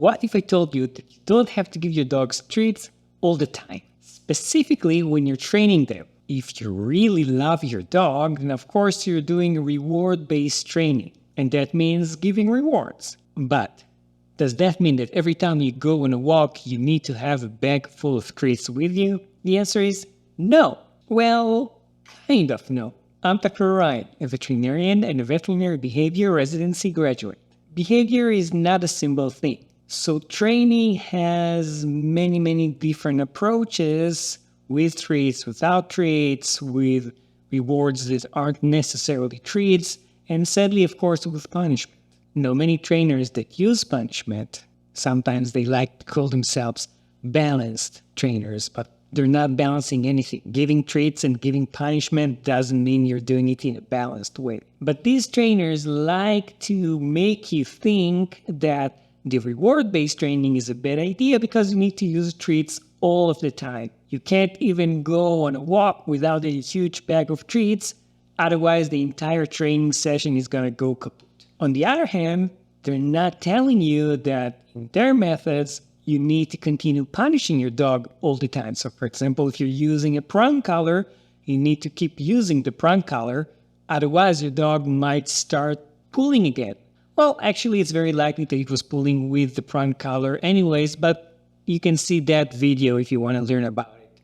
What if I told you that you don't have to give your dogs treats all the time, specifically when you're training them? If you really love your dog, then of course you're doing reward-based training, and that means giving rewards. But does that mean that every time you go on a walk, you need to have a bag full of treats with you? The answer is no. Well, kind of no. I'm Dr. Ryan, a veterinarian and a veterinary behavior residency graduate. Behavior is not a simple thing. So training has many different approaches, with treats, without treats, with rewards that aren't necessarily treats, and sadly, of course, with punishment. Many trainers that use punishment, sometimes they like to call themselves balanced trainers, but they're not balancing anything. Giving treats and giving punishment doesn't mean you're doing it in a balanced way. But these trainers like to make you think that the reward-based training is a bad idea because you need to use treats all of the time. You can't even go on a walk without a huge bag of treats, otherwise the entire training session is going to go kaput. On the other hand, they're not telling you that in their methods, you need to continue punishing your dog all the time. So for example, if you're using a prong collar, you need to keep using the prong collar, otherwise your dog might start pulling again. Well, actually, it's very likely that it was pulling with the prong collar anyways, but you can see that video if you want to learn about it.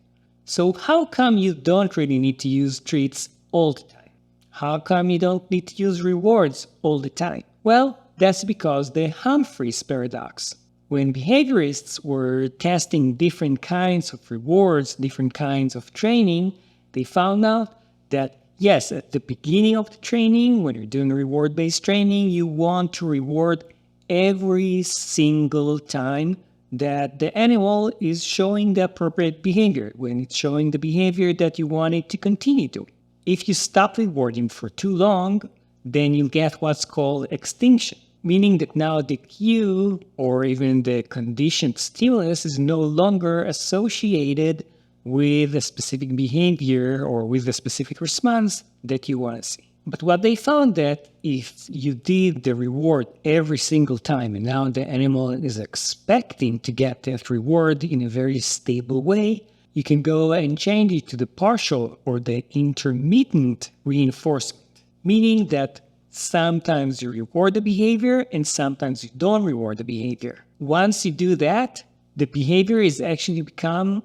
So how come you don't really need to use treats all the time? How come you don't need to use rewards all the time? Well, that's because the Humphreys paradox. When behaviorists were testing different kinds of rewards, different kinds of training, they found out that yes, at the beginning of the training, when you're doing reward-based training, you want to reward every single time that the animal is showing the appropriate behavior, when it's showing the behavior that you want it to continue doing. If you stop rewarding for too long, then you'll get what's called extinction, meaning that now the cue or even the conditioned stimulus is no longer associated with a specific behavior or with a specific response that you want to see. But what they found that if you did the reward every single time and now the animal is expecting to get that reward in a very stable way, you can go and change it to the partial or the intermittent reinforcement, meaning that sometimes you reward the behavior and sometimes you don't reward the behavior. Once you do that, the behavior is actually become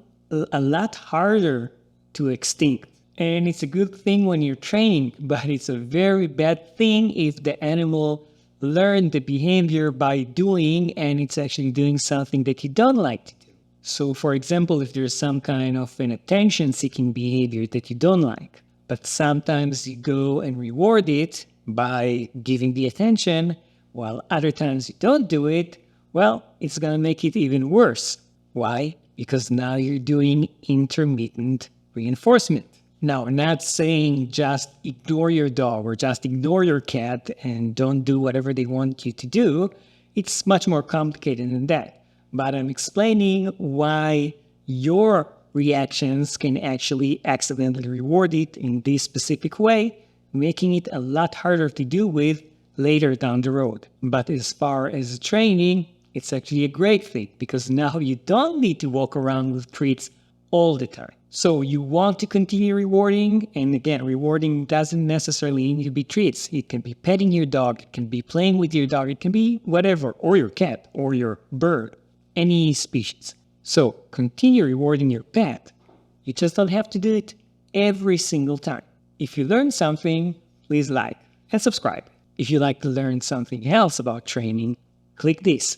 a lot harder to extinct. And it's a good thing when you're training, but it's a very bad thing if the animal learned the behavior by doing and it's actually doing something that you don't like to do. So for example, if there's some kind of an attention-seeking behavior that you don't like, but sometimes you go and reward it by giving the attention, while other times you don't do it, well, it's going to make it even worse. Why? Because now you're doing intermittent reinforcement. Now, I'm not saying just ignore your dog or just ignore your cat and don't do whatever they want you to do. It's much more complicated than that. But I'm explaining why your reactions can actually accidentally reward it in this specific way, making it a lot harder to deal with later down the road. But as far as training, it's actually a great thing because now you don't need to walk around with treats all the time. So you want to continue rewarding, and again, rewarding doesn't necessarily need to be treats. It can be petting your dog, it can be playing with your dog, it can be whatever, or your cat, or your bird, any species. So continue rewarding your pet. You just don't have to do it every single time. If you learned something, please like and subscribe. If you'd like to learn something else about training, click this.